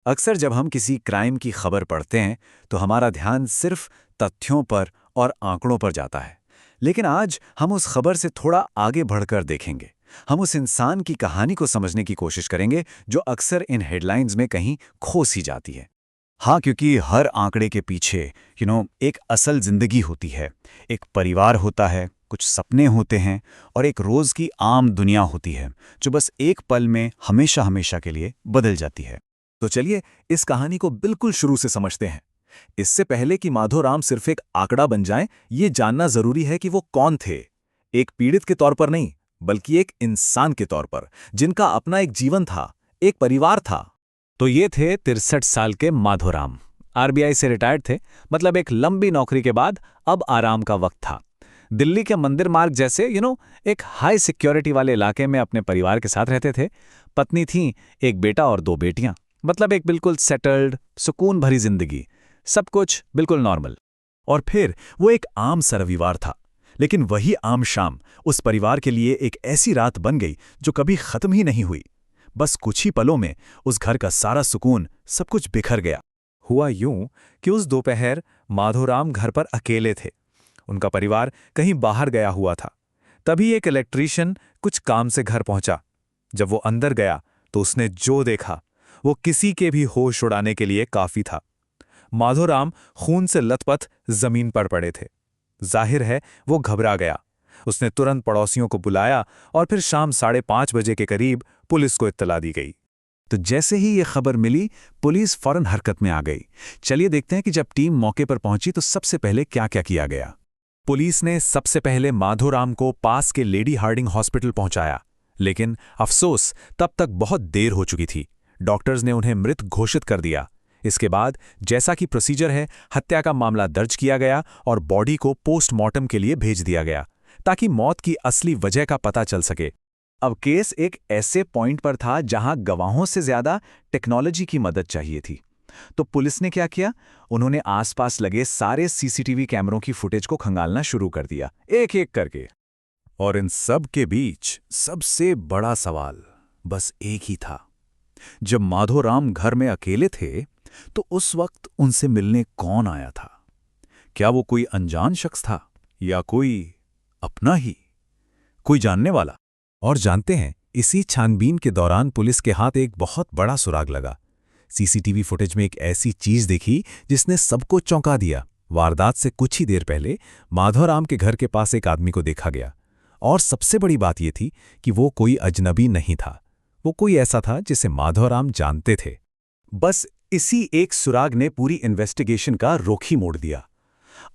अक्सर जब हम किसी क्राइम की खबर पढ़ते हैं तो हमारा ध्यान सिर्फ तथ्यों पर और आंकड़ों पर जाता है। लेकिन आज हम उस खबर से थोड़ा आगे बढ़कर देखेंगे। हम उस इंसान की कहानी को समझने की कोशिश करेंगे जो अक्सर इन हेडलाइंस में कहीं खो सी जाती है। हाँ, क्योंकि हर आंकड़े के पीछे एक असल जिंदगी होती है। एक परिवार होता है, कुछ सपने होते हैं और एक रोज की आम दुनिया होती है जो बस एक पल में हमेशा हमेशा के लिए बदल जाती है। तो चलिए इस कहानी को बिल्कुल शुरू से समझते हैं। इससे पहले कि माधोराम सिर्फ एक आंकड़ा बन जाएं, ये जानना जरूरी है कि वो कौन थे। एक पीड़ित के तौर पर नहीं, बल्कि एक इंसान के तौर पर, जिनका अपना एक जीवन था, एक परिवार था। तो ये थे 63 साल के माधोराम। आरबीआई से रिटायर्ड थे, मतलब एक लंबी नौकरी के बाद अब आराम का वक्त था। दिल्ली के मंदिर मार्ग जैसे एक हाई सिक्योरिटी वाले इलाके में अपने परिवार के साथ रहते थे। पत्नी थी, एक बेटा और दो बेटियां। मतलब एक बिल्कुल सेटल्ड, सुकून भरी जिंदगी, सब कुछ बिल्कुल नॉर्मल। और फिर वो एक आम सा रविवार था, लेकिन वही आम शाम उस परिवार के लिए एक ऐसी रात बन गई जो कभी खत्म ही नहीं हुई। बस कुछ ही पलों में उस घर का सारा सुकून, सब कुछ बिखर गया। हुआ यूं कि उस दोपहर माधोराम घर पर अकेले थे। उनका परिवार कहीं बाहर गया हुआ था। तभी एक इलेक्ट्रीशियन कुछ काम से घर पहुंचा। जब वो अंदर गया तो उसने जो देखा वो किसी के भी होश उड़ाने के लिए काफी था। माधोराम खून से लथपथ जमीन पर पड़े थे। जाहिर है वो घबरा गया। उसने तुरंत पड़ोसियों को बुलाया और फिर शाम 5:30 बजे के करीब पुलिस को इत्तला दी गई। तो जैसे ही ये खबर मिली, पुलिस फौरन हरकत में आ गई। चलिए देखते हैं कि जब टीम मौके पर पहुंची तो सबसे पहले क्या क्या किया गया। पुलिस ने सबसे पहले माधोराम को पास के लेडी हार्डिंग हॉस्पिटल पहुंचाया, लेकिन अफसोस तब तक बहुत देर हो चुकी थी। डॉक्टर्स ने उन्हें मृत घोषित कर दिया। इसके बाद जैसा कि प्रोसीजर है, हत्या का मामला दर्ज किया गया और बॉडी को पोस्टमार्टम के लिए भेज दिया गया ताकि मौत की असली वजह का पता चल सके। अब केस एक ऐसे पॉइंट पर था जहां गवाहों से ज्यादा टेक्नोलॉजी की मदद चाहिए थी। तो पुलिस ने क्या किया? उन्होंने आसपास लगे सारे सीसीटीवी कैमरों की फुटेज को खंगालना शुरू कर दिया, एक एक करके। और इन सब के बीच सबसे बड़ा सवाल बस एक ही था। जब माधोराम घर में अकेले थे तो उस वक्त उनसे मिलने कौन आया था? क्या वो कोई अनजान शख्स था या कोई अपना ही, कोई जानने वाला? और जानते हैं, इसी छानबीन के दौरान पुलिस के हाथ एक बहुत बड़ा सुराग लगा। सीसीटीवी फुटेज में एक ऐसी चीज देखी जिसने सबको चौंका दिया। वारदात से कुछ ही देर पहले माधोराम के घर के पास एक आदमी को देखा गया। और सबसे बड़ी बात यह थी कि वो कोई अजनबी नहीं था, वो कोई ऐसा था जिसे माधोराम जानते थे। बस इसी एक सुराग ने पूरी इन्वेस्टिगेशन का रुख ही मोड़ दिया।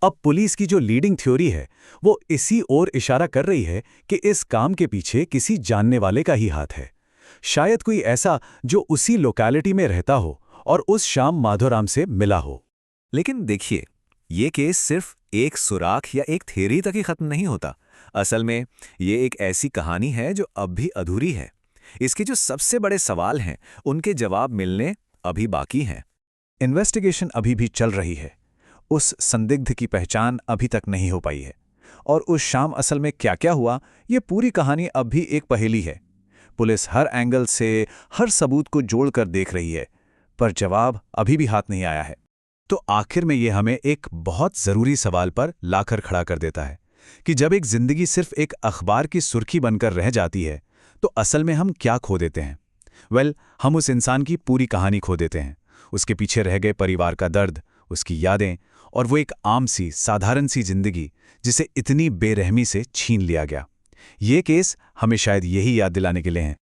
अब पुलिस की जो लीडिंग थ्योरी है वो इसी ओर इशारा कर रही है कि इस काम के पीछे किसी जानने वाले का ही हाथ है। शायद कोई ऐसा जो उसी लोकेलिटी में रहता हो और उस शाम माधोराम से मिला हो। लेकिन देखिए, ये केस सिर्फ एक सुराग या एक थ्योरी तक ही खत्म नहीं होता। असल में ये एक ऐसी कहानी है जो अब भी अधूरी है। इसके जो सबसे बड़े सवाल हैं उनके जवाब मिलने अभी बाकी हैं। इन्वेस्टिगेशन अभी भी चल रही है। उस संदिग्ध की पहचान अभी तक नहीं हो पाई है। और उस शाम असल में क्या-क्या हुआ, ये पूरी कहानी अब भी एक पहेली है। पुलिस हर एंगल से हर सबूत को जोड़कर देख रही है, पर जवाब अभी भी हाथ नहीं आया है। तो आखिर में ये हमें एक बहुत जरूरी सवाल पर लाकर खड़ा कर देता है कि जब एक जिंदगी सिर्फ एक अखबार की सुर्खी बनकर रह जाती है तो असल में हम क्या खो देते हैं? हम उस इंसान की पूरी कहानी खो देते हैं। उसके पीछे रह गए परिवार का दर्द, उसकी यादें और वो एक आम सी साधारण सी जिंदगी जिसे इतनी बेरहमी से छीन लिया गया। ये केस हमें शायद यही याद दिलाने के लिए है